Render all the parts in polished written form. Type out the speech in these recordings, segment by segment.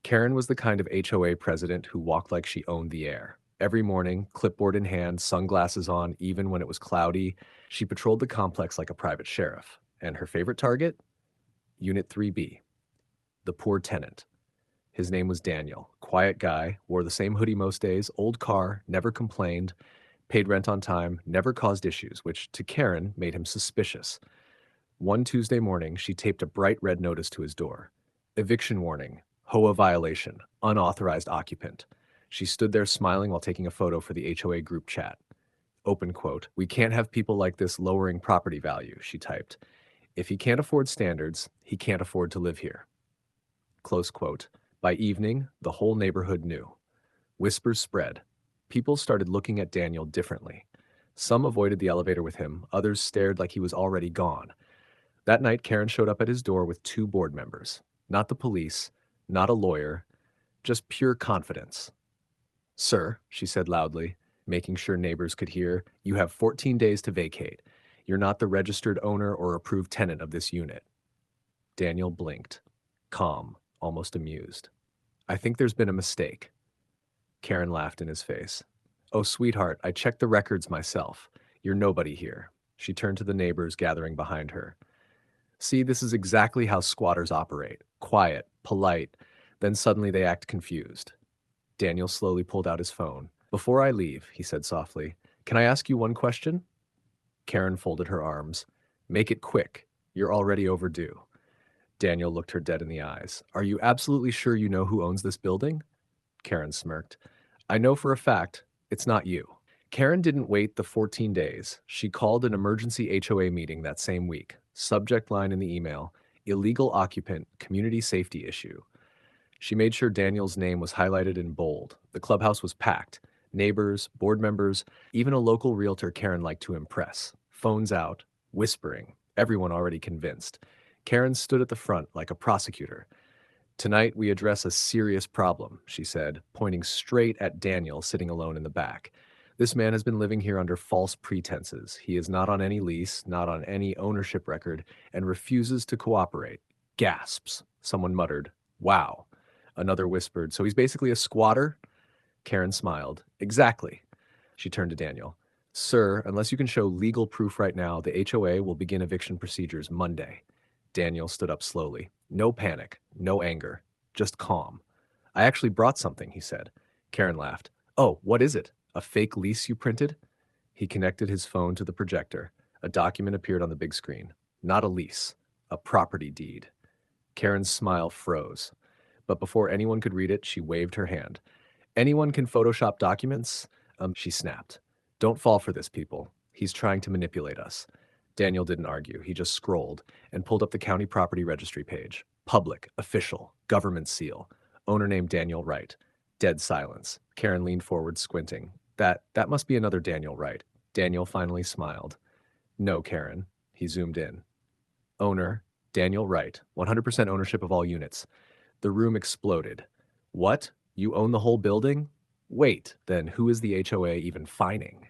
Karen was the kind of HOA president who walked like she owned the air. Every morning, clipboard in hand, sunglasses on, even when it was cloudy, she patrolled the complex like a private sheriff. And her favorite target? Unit 3B, the poor tenant. His name was Daniel. Quiet guy, wore the same hoodie most days, old car, never complained, paid rent on time, never caused issues, which to Karen made him suspicious. One Tuesday morning, she taped a bright red notice to his door. Eviction warning, HOA violation, unauthorized occupant. She stood there smiling while taking a photo for the HOA group chat. Open quote, "We can't have people like this lowering property value," she typed. "If he can't afford standards, he can't afford to live here." Close quote. By evening, the whole neighborhood knew. Whispers spread. People started looking at Daniel differently. Some avoided the elevator with him, others stared like he was already gone. That night, Karen showed up at his door with two board members. Not the police, not a lawyer, just pure confidence. "Sir," she said loudly, making sure neighbors could hear, "you have 14 days to vacate. You're not the registered owner or approved tenant of this unit." Daniel blinked, calm, almost amused. "I think there's been a mistake." Karen laughed in his face. "Oh, sweetheart, I checked the records myself. You're nobody here." She turned to the neighbors gathering behind her. "See, this is exactly how squatters operate. Quiet, polite, then suddenly they act confused." Daniel slowly pulled out his phone. "Before I leave," he said softly, "can I ask you one question?" Karen folded her arms. "Make it quick. You're already overdue." Daniel looked her dead in the eyes. "Are you absolutely sure you know who owns this building?" Karen smirked. "I know for a fact it's not you." Karen didn't wait the 14 days. She called an emergency HOA meeting that same week. Subject line in the email, "Illegal occupant, community safety issue." She made sure Daniel's name was highlighted in bold. The clubhouse was packed. Neighbors, board members, even a local realtor Karen liked to impress. Phones out, whispering, everyone already convinced. Karen stood at the front like a prosecutor. "Tonight we address a serious problem," she said, pointing straight at Daniel sitting alone in the back. "This man has been living here under false pretenses. He is not on any lease, not on any ownership record, and refuses to cooperate." Gasps. Someone muttered, "Wow." Another whispered, "So he's basically a squatter?" Karen smiled. "Exactly." She turned to Daniel. "Sir, unless you can show legal proof right now, the HOA will begin eviction procedures Monday." Daniel stood up slowly. No panic, no anger, just calm. "I actually brought something," he said. Karen laughed. "Oh, what is it? A fake lease you printed?" He connected his phone to the projector. A document appeared on the big screen. Not a lease, a property deed. Karen's smile froze. But before anyone could read it, she waved her hand. "Anyone can Photoshop documents?" She snapped. "Don't fall for this, people. He's trying to manipulate us." Daniel didn't argue. He just scrolled and pulled up the county property registry page. Public, official, government seal. Owner named Daniel Wright. Dead silence. Karen leaned forward, squinting. That must be another Daniel Wright." Daniel finally smiled. "No, Karen." He zoomed in. "Owner, Daniel Wright. 100% ownership of all units." The room exploded. "What? You own the whole building? Wait, then who is the HOA even fining?"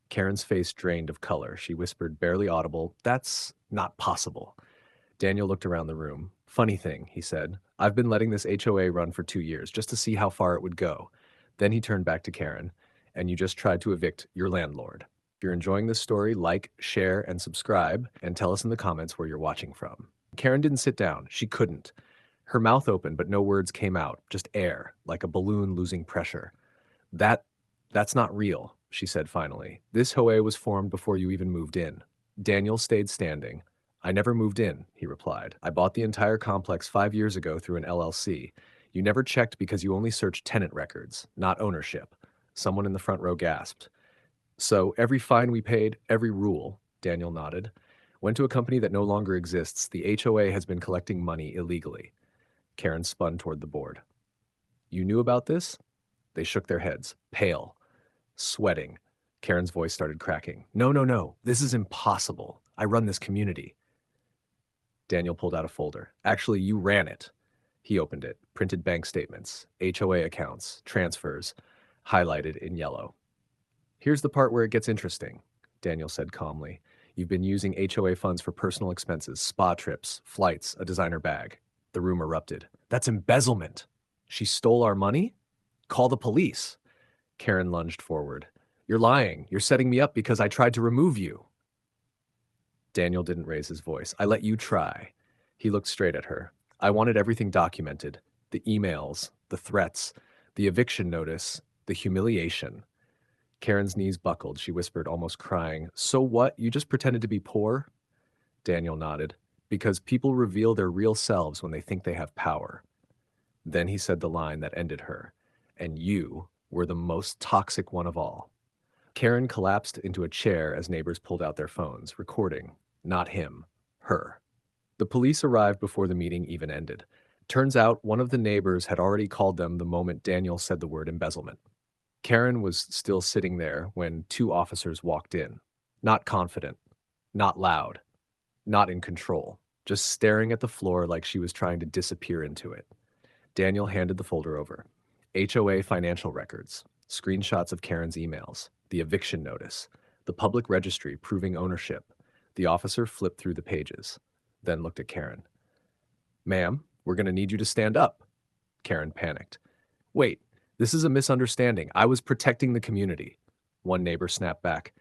Karen's face drained of color. She whispered, barely audible, "That's not possible." Daniel looked around the room. "Funny thing," he said. "I've been letting this HOA run for 2 years, just to see how far it would go." Then he turned back to Karen. "And you just tried to evict your landlord." If you're enjoying this story, like, share, and subscribe, and tell us in the comments where you're watching from. Karen didn't sit down. She couldn't. Her mouth opened, but no words came out, just air, like a balloon losing pressure. That, that's not real," she said finally. "This HOA was formed before you even moved in." Daniel stayed standing. "I never moved in," he replied. "I bought the entire complex 5 years ago through an LLC. You never checked because you only searched tenant records, not ownership." Someone in the front row gasped. "So every fine we paid, every rule," Daniel nodded, "went to a company that no longer exists. The HOA has been collecting money illegally." Karen spun toward the board. "You knew about this?" They shook their heads, pale, sweating. Karen's voice started cracking. "No, no, no. This is impossible. I run this community." Daniel pulled out a folder. "Actually, you ran it." He opened it, printed bank statements, HOA accounts, transfers, highlighted in yellow. "Here's the part where it gets interesting," Daniel said calmly. "You've been using HOA funds for personal expenses, spa trips, flights, a designer bag." The room erupted. "That's embezzlement." She stole our money? Call the police. Karen lunged forward. You're lying. You're setting me up because I tried to remove you. Daniel didn't raise his voice. I let you try. He looked straight at her. I wanted everything documented. The emails, the threats, the eviction notice, the humiliation. Karen's knees buckled. She whispered, almost crying, So what? You just pretended to be poor? Daniel nodded. Because people reveal their real selves when they think they have power. Then he said the line that ended her. And you were the most toxic one of all. Karen collapsed into a chair as neighbors pulled out their phones, recording. Not him. Her. The police arrived before the meeting even ended. Turns out one of the neighbors had already called them the moment Daniel said the word embezzlement. Karen was still sitting there when two officers walked in. Not confident. Not loud. Not in control. Just staring at the floor like she was trying to disappear into it. Daniel handed the folder over. HOA financial records, screenshots of Karen's emails, the eviction notice, the public registry proving ownership. The officer flipped through the pages, then looked at Karen. Ma'am, we're going to need you to stand up. Karen panicked. Wait, this is a misunderstanding. I was protecting the community. One neighbor snapped back.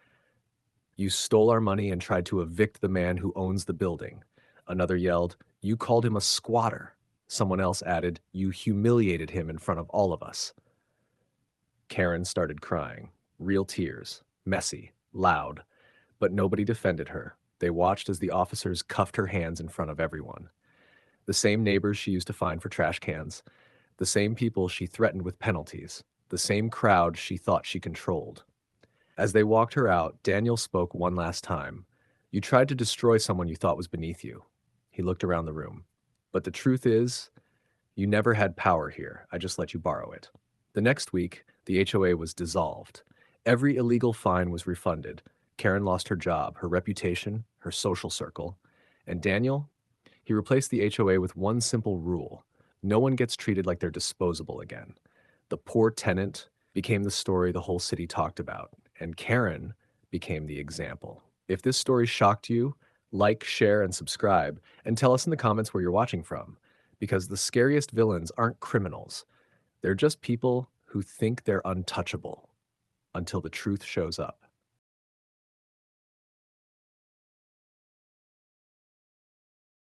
You stole our money and tried to evict the man who owns the building. Another yelled, You called him a squatter. Someone else added, You humiliated him in front of all of us. Karen started crying. Real tears. Messy. Loud. But nobody defended her. They watched as the officers cuffed her hands in front of everyone. The same neighbors she used to fine for trash cans. The same people she threatened with penalties. The same crowd she thought she controlled. As they walked her out, Daniel spoke one last time. You tried to destroy someone you thought was beneath you. He looked around the room. But the truth is, you never had power here. I just let you borrow it. The next week, the HOA was dissolved. Every illegal fine was refunded. Karen lost her job, her reputation, her social circle. And Daniel? He replaced the HOA with one simple rule. No one gets treated like they're disposable again. The poor tenant became the story the whole city talked about, and Karen became the example. If this story shocked you, like, share, and subscribe, and tell us in the comments where you're watching from, because the scariest villains aren't criminals. They're just people who think they're untouchable until the truth shows up.